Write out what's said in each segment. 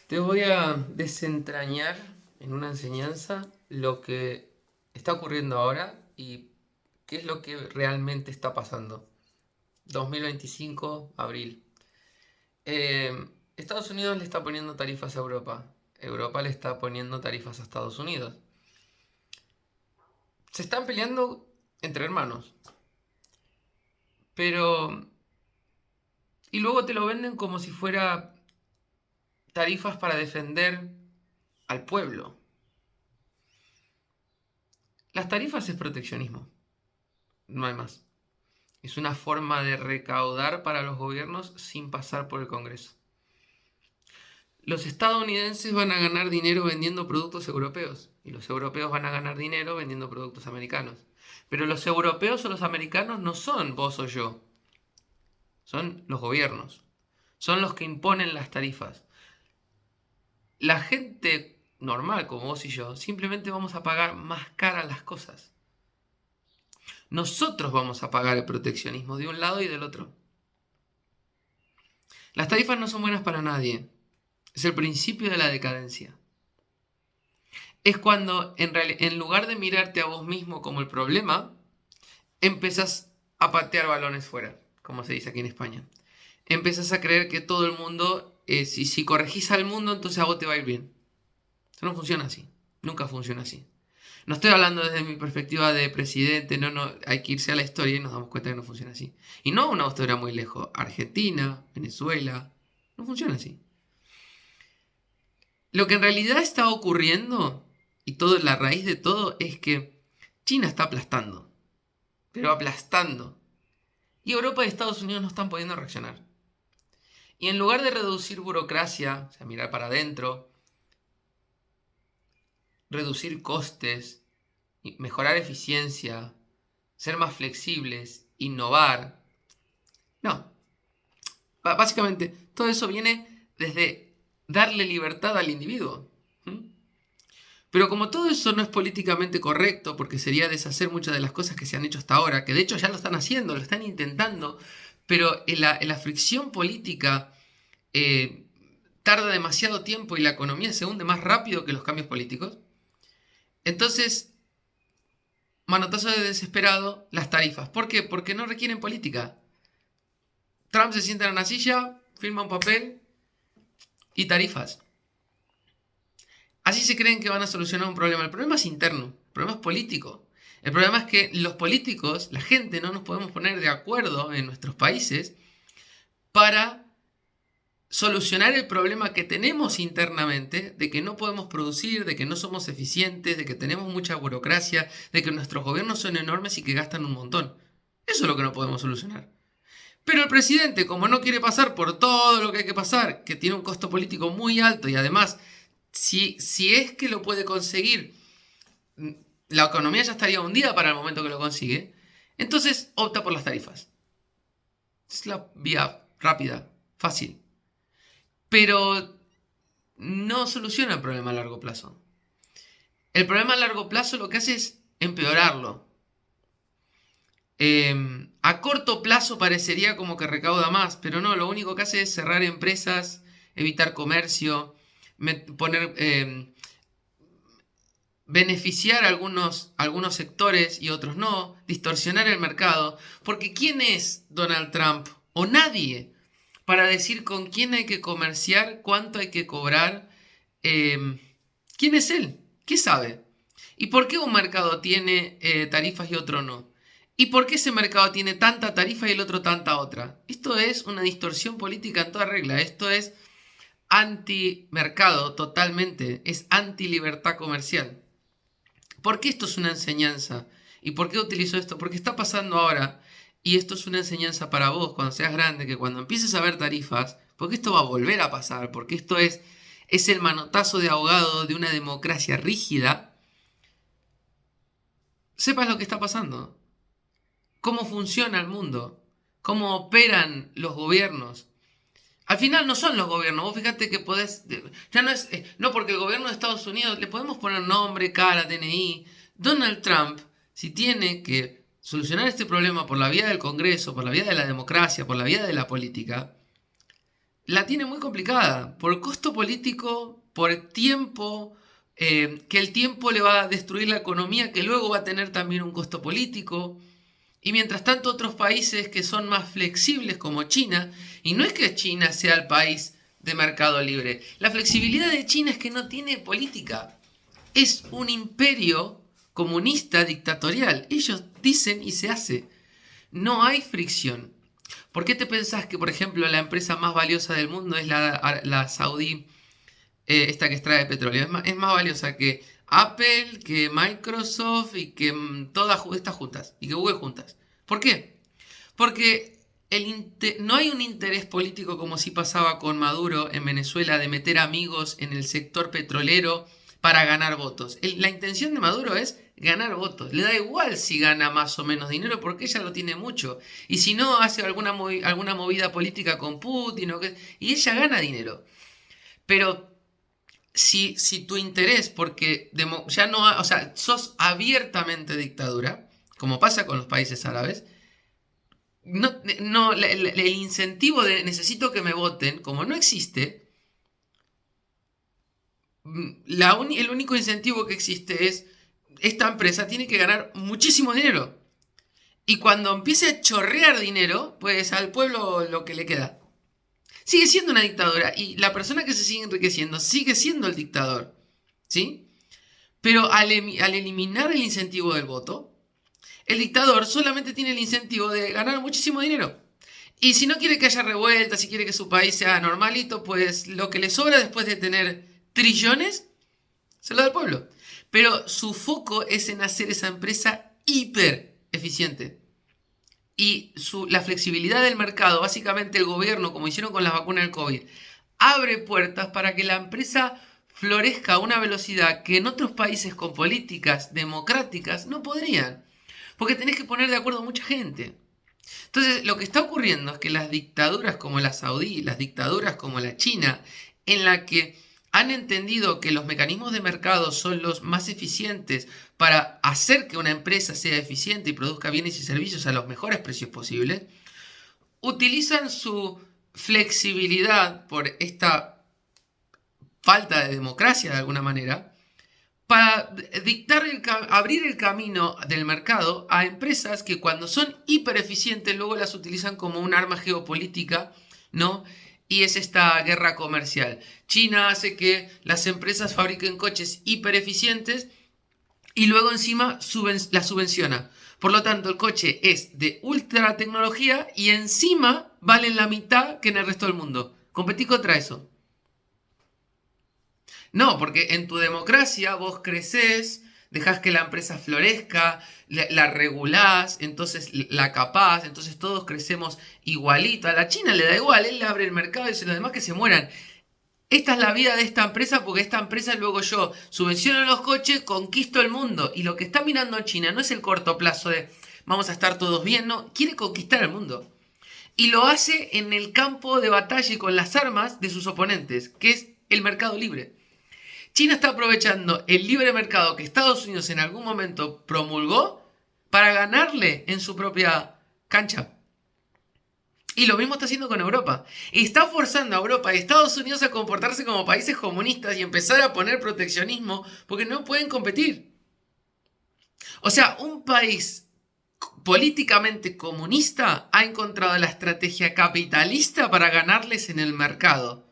Te voy a desentrañar en una enseñanza lo que está ocurriendo ahora y qué es lo que realmente está pasando. 2025, abril. Estados Unidos le está poniendo tarifas a Europa. Europa le está poniendo tarifas a Estados Unidos. Se están peleando entre hermanos. Pero... Y luego te lo venden como si fuera tarifas para defender al pueblo. Las tarifas es proteccionismo. No hay más. Es una forma de recaudar para los gobiernos sin pasar por el Congreso. Los estadounidenses van a ganar dinero vendiendo productos europeos y los europeos van a ganar dinero vendiendo productos americanos. Pero los europeos o los americanos no son vos o yo, son los gobiernos, son los que imponen las tarifas. La gente normal como vos y yo simplemente vamos a pagar más caras las cosas. Nosotros vamos a pagar el proteccionismo de un lado y del otro. Las tarifas no son buenas para nadie. Es el principio de la decadencia. Es cuando en lugar de mirarte a vos mismo como el problema, empezás a patear balones fuera, como se dice aquí en España. Empezás a creer que todo el mundo, si corregís al mundo, entonces a vos te va a ir bien. Eso no funciona así. Nunca funciona así. No estoy hablando desde mi perspectiva de presidente, no, hay que irse a la historia y nos damos cuenta que no funciona así. Y no una historia muy lejos. Argentina, Venezuela, no funciona así. Lo que en realidad está ocurriendo, y la raíz de todo, es que China está aplastando. Pero aplastando. Y Europa y Estados Unidos no están pudiendo reaccionar. Y en lugar de reducir burocracia, o sea, mirar para adentro, reducir costes, mejorar eficiencia, ser más flexibles, innovar. No. Básicamente, todo eso viene desde darle libertad al individuo. Pero como todo eso no es políticamente correcto, porque sería deshacer muchas de las cosas que se han hecho hasta ahora, que de hecho ya lo están haciendo, lo están intentando, pero en la fricción política tarda demasiado tiempo y la economía se hunde más rápido que los cambios políticos. Entonces, manotazo de desesperado, las tarifas. ¿Por qué? Porque no requieren política. Trump se sienta en una silla, firma un papel y tarifas. Así se creen que van a solucionar un problema. El problema es interno, el problema es político. El problema es que los políticos, la gente, no nos podemos poner de acuerdo en nuestros países para solucionar el problema que tenemos internamente de que no podemos producir, de que no somos eficientes, de que tenemos mucha burocracia, de que nuestros gobiernos son enormes y que gastan un montón. Eso es lo que no podemos solucionar. Pero el presidente, como no quiere pasar por todo lo que hay que pasar, que tiene un costo político muy alto y además, si es que lo puede conseguir, la economía ya estaría hundida para el momento que lo consigue, entonces opta por las tarifas. Es la vía rápida, fácil. Pero no soluciona el problema a largo plazo. El problema a largo plazo lo que hace es empeorarlo. A corto plazo parecería como que recauda más, pero no, lo único que hace es cerrar empresas, evitar comercio, beneficiar a algunos sectores y otros no, distorsionar el mercado. Porque ¿quién es Donald Trump? O nadie para decir con quién hay que comerciar, cuánto hay que cobrar. ¿Quién es él? ¿Qué sabe? ¿Y por qué un mercado tiene tarifas y otro no? ¿Y por qué ese mercado tiene tanta tarifa y el otro tanta otra? Esto es una distorsión política en toda regla. Esto es anti-mercado totalmente. Es anti-libertad comercial. ¿Por qué esto es una enseñanza? ¿Y por qué utilizo esto? Porque está pasando ahora. Y esto es una enseñanza para vos cuando seas grande, que cuando empieces a ver tarifas, porque esto va a volver a pasar, porque esto es el manotazo de ahogado de una democracia rígida, sepas lo que está pasando. Cómo funciona el mundo, cómo operan los gobiernos. Al final no son los gobiernos, vos fíjate que podés, ya no es, no porque el gobierno de Estados Unidos le podemos poner nombre, cara, DNI. Donald Trump, si tiene que solucionar este problema por la vía del Congreso, por la vía de la democracia, por la vía de la política, la tiene muy complicada por costo político, por tiempo, que el tiempo le va a destruir la economía, que luego va a tener también un costo político. Y mientras tanto otros países que son más flexibles como China, y no es que China sea el país de mercado libre, la flexibilidad de China es que no tiene política, es un imperio comunista dictatorial, ellos dicen y se hace, no hay fricción. ¿Por qué te pensás que, por ejemplo, la empresa más valiosa del mundo es la saudí, esta que extrae petróleo? Es más valiosa que Apple, que Microsoft y que todas estas juntas, y que Google juntas. ¿Por qué? Porque no hay un interés político como si pasaba con Maduro en Venezuela de meter amigos en el sector petrolero para ganar votos. La intención de Maduro es ganar votos. Le da igual si gana más o menos dinero porque ella lo tiene mucho. Y si no, hace alguna movida política con Putin y ella gana dinero. Pero si tu interés, porque ya no, o sea, sos abiertamente dictadura, como pasa con los países árabes, el incentivo de necesito que me voten, como no existe, el único incentivo que existe es esta empresa tiene que ganar muchísimo dinero. Y cuando empiece a chorrear dinero, pues al pueblo lo que le queda. Sigue siendo una dictadura y la persona que se sigue enriqueciendo sigue siendo el dictador. ¿Sí? Pero al eliminar el incentivo del voto, el dictador solamente tiene el incentivo de ganar muchísimo dinero. Y si no quiere que haya revuelta, si quiere que su país sea normalito, pues lo que le sobra después de tener trillones, se lo da al pueblo. Pero su foco es en hacer esa empresa hiper eficiente. Y la flexibilidad del mercado, básicamente el gobierno, como hicieron con las vacunas del COVID, abre puertas para que la empresa florezca a una velocidad que en otros países con políticas democráticas no podrían. Porque tenés que poner de acuerdo a mucha gente. Entonces, lo que está ocurriendo es que las dictaduras como la saudí, las dictaduras como la china, en la que han entendido que los mecanismos de mercado son los más eficientes para hacer que una empresa sea eficiente y produzca bienes y servicios a los mejores precios posibles, utilizan su flexibilidad por esta falta de democracia de alguna manera para abrir el camino del mercado a empresas que cuando son hiper eficientes luego las utilizan como un arma geopolítica, ¿no? Y es esta guerra comercial. China hace que las empresas fabriquen coches hiper eficientes y luego encima la subvenciona. Por lo tanto, el coche es de ultra tecnología y encima vale la mitad que en el resto del mundo. Competí contra eso. No, porque en tu democracia vos creces, dejás que la empresa florezca, la regulás, entonces la capaz, entonces todos crecemos igualito. A la China le da igual, él le abre el mercado y dice los demás que se mueran. Esta es la vida de esta empresa porque esta empresa luego yo subvenciono los coches, conquisto el mundo. Y lo que está mirando China no es el corto plazo de vamos a estar todos bien, no, quiere conquistar el mundo. Y lo hace en el campo de batalla y con las armas de sus oponentes, que es el mercado libre. China está aprovechando el libre mercado que Estados Unidos en algún momento promulgó para ganarle en su propia cancha. Y lo mismo está haciendo con Europa. Y está forzando a Europa y Estados Unidos a comportarse como países comunistas y empezar a poner proteccionismo porque no pueden competir. O sea, un país políticamente comunista ha encontrado la estrategia capitalista para ganarles en el mercado.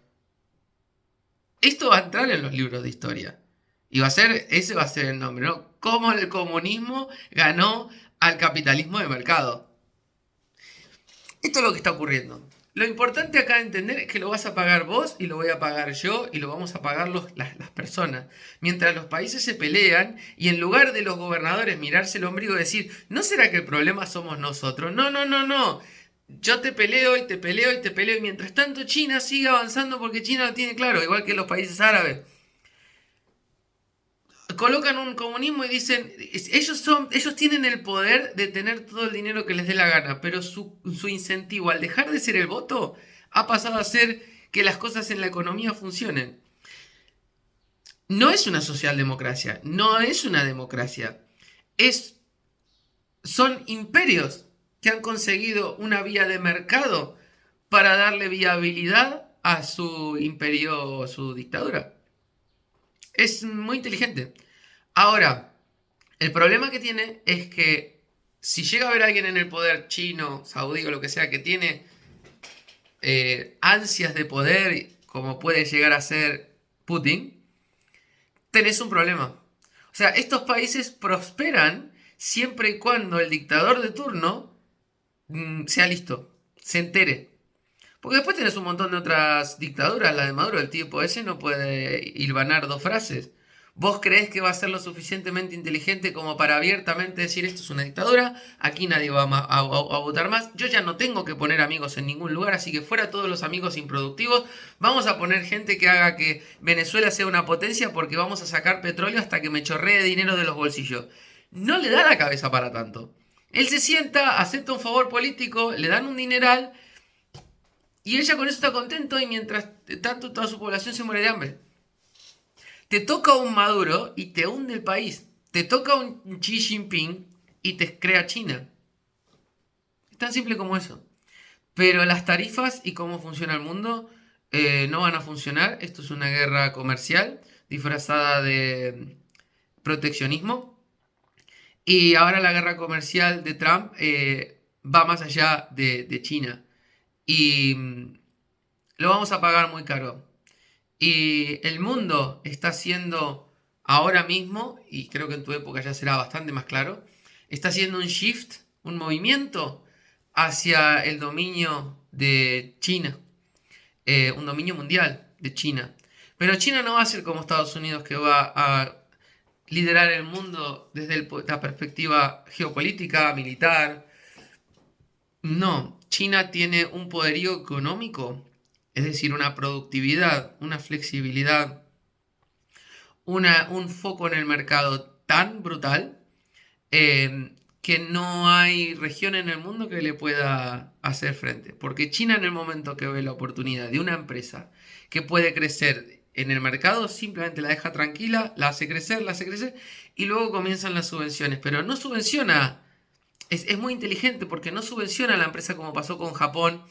Esto va a entrar en los libros de historia. Y ese va a ser el nombre, ¿no? Cómo el comunismo ganó al capitalismo de mercado. Esto es lo que está ocurriendo. Lo importante acá de entender es que lo vas a pagar vos y lo voy a pagar yo y lo vamos a pagar las personas. Mientras los países se pelean y en lugar de los gobernadores mirarse el ombligo y decir, ¿no será que el problema somos nosotros? No, no, no, no. Yo te peleo y te peleo y te peleo y mientras tanto China sigue avanzando porque China lo tiene claro, igual que los países árabes. Colocan un comunismo y dicen, ellos tienen el poder de tener todo el dinero que les dé la gana, pero su incentivo al dejar de ser el voto ha pasado a ser que las cosas en la economía funcionen. No es una socialdemocracia, no es una democracia, son imperios que han conseguido una vía de mercado para darle viabilidad a su imperio, su dictadura. Es muy inteligente. Ahora, el problema que tiene es que si llega a haber alguien en el poder chino, saudí o lo que sea que tiene ansias de poder, como puede llegar a ser Putin, tenés un problema. O sea, estos países prosperan siempre y cuando el dictador de turno sea listo, se entere. Porque después tenés un montón de otras dictaduras. La de Maduro, el tipo ese no puede hilvanar dos frases. ¿Vos creés que va a ser lo suficientemente inteligente como para abiertamente decir esto es una dictadura? Aquí nadie va a votar más. Yo ya no tengo que poner amigos en ningún lugar, así que fuera todos los amigos improductivos. Vamos a poner gente que haga que Venezuela sea una potencia porque vamos a sacar petróleo hasta que me chorree dinero de los bolsillos. No le da la cabeza para tanto. Él se sienta, acepta un favor político, le dan un dineral y ella con eso está contento y mientras tanto toda su población se muere de hambre. Te toca un Maduro y te hunde el país. Te toca un Xi Jinping y te crea China. Es tan simple como eso. Pero las tarifas y cómo funciona el mundo no van a funcionar. Esto es una guerra comercial disfrazada de proteccionismo. Y ahora la guerra comercial de Trump va más allá de China. Y lo vamos a pagar muy caro. Y el mundo está haciendo ahora mismo, y creo que en tu época ya será bastante más claro, está haciendo un shift, un movimiento hacia el dominio de China, un dominio mundial de China. Pero China no va a ser como Estados Unidos que va a liderar el mundo desde la perspectiva geopolítica, militar. No, China tiene un poderío económico, es decir, una productividad, una flexibilidad, un foco en el mercado tan brutal que no hay región en el mundo que le pueda hacer frente. Porque China en el momento que ve la oportunidad de una empresa que puede crecer en el mercado, simplemente la deja tranquila, la hace crecer, y luego comienzan las subvenciones. Pero no subvenciona, es muy inteligente porque no subvenciona a la empresa como pasó con Japón,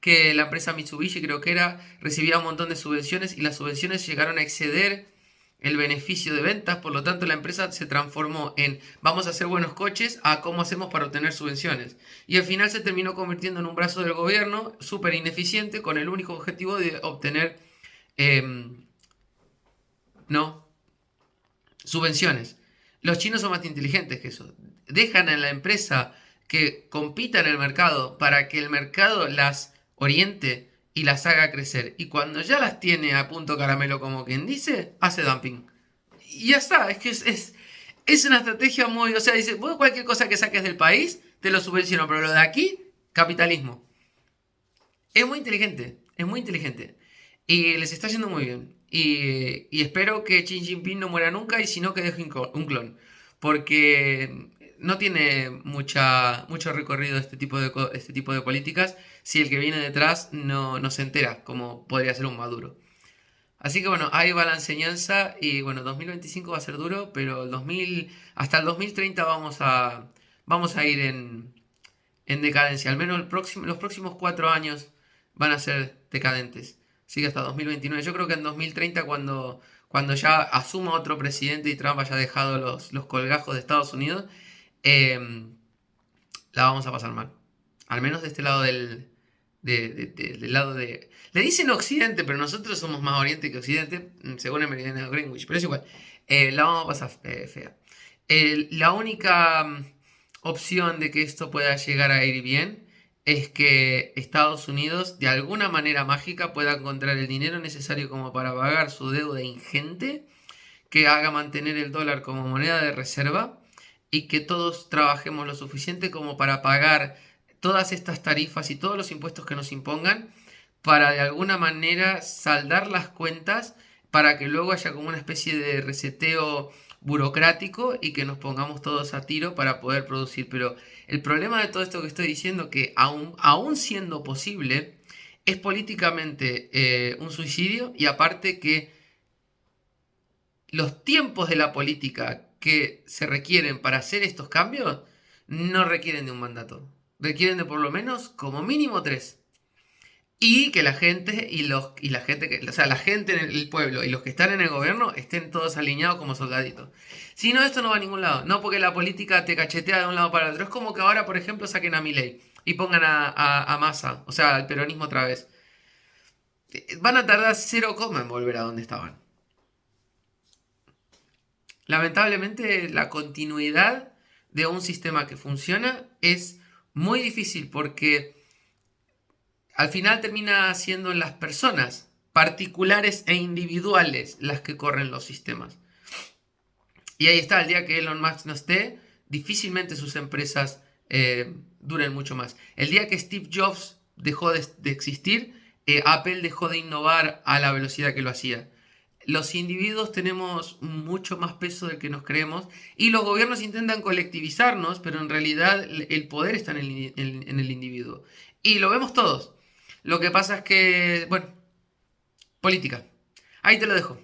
que la empresa Mitsubishi creo que era, recibía un montón de subvenciones y las subvenciones llegaron a exceder el beneficio de ventas, por lo tanto la empresa se transformó en vamos a hacer buenos coches a cómo hacemos para obtener subvenciones. Y al final se terminó convirtiendo en un brazo del gobierno súper ineficiente con el único objetivo de obtener no subvenciones. Los chinos son más inteligentes que eso. Dejan a la empresa que compita en el mercado para que el mercado las oriente y las haga crecer. Y cuando ya las tiene a punto caramelo, como quien dice, hace dumping. Y ya está, es que es una estrategia muy... O sea, dice, vos cualquier cosa que saques del país, te lo subvenciono, pero lo de aquí, capitalismo. Es muy inteligente, es muy inteligente. Y les está yendo muy bien. Y espero que Xi Jinping no muera nunca y si no que deje un clon. Porque no tiene mucho recorrido este tipo de políticas si el que viene detrás no se entera, como podría ser un Maduro. Así que bueno, ahí va la enseñanza y bueno, 2025 va a ser duro, pero hasta el 2030 vamos a ir en decadencia. Al menos los próximos 4 años van a ser decadentes. Así que hasta 2029. Yo creo que en 2030, cuando ya asuma otro presidente y Trump haya dejado los colgajos de Estados Unidos, la vamos a pasar mal. Al menos de este lado del lado de... Le dicen Occidente, pero nosotros somos más Oriente que Occidente, según el meridiano de Greenwich. Pero es igual. La vamos a pasar fea. La única opción de que esto pueda llegar a ir bien es que Estados Unidos de alguna manera mágica pueda encontrar el dinero necesario como para pagar su deuda ingente, que haga mantener el dólar como moneda de reserva y que todos trabajemos lo suficiente como para pagar todas estas tarifas y todos los impuestos que nos impongan para de alguna manera saldar las cuentas para que luego haya como una especie de reseteo burocrático y que nos pongamos todos a tiro para poder producir. Pero el problema de todo esto que estoy diciendo, que aún siendo posible, es políticamente un suicidio y aparte que los tiempos de la política que se requieren para hacer estos cambios no requieren de un mandato. Requieren de por lo menos como mínimo 3. Y que la gente y la gente que, o sea, la gente en el pueblo y los que están en el gobierno estén todos alineados como soldaditos. Si no, esto no va a ningún lado. No porque la política te cachetea de un lado para el otro. Es como que ahora, por ejemplo, saquen a Milei y pongan a Massa, o sea, al peronismo otra vez. Van a tardar 0, en volver a donde estaban. Lamentablemente, la continuidad de un sistema que funciona es muy difícil porque al final termina siendo las personas particulares e individuales las que corren los sistemas. Y ahí está, el día que Elon Musk no esté, difícilmente sus empresas duren mucho más. El día que Steve Jobs dejó de existir, Apple dejó de innovar a la velocidad que lo hacía. Los individuos tenemos mucho más peso del que nos creemos y los gobiernos intentan colectivizarnos, pero en realidad el poder está en el individuo. Y lo vemos todos. Lo que pasa es que, bueno, política. Ahí te lo dejo.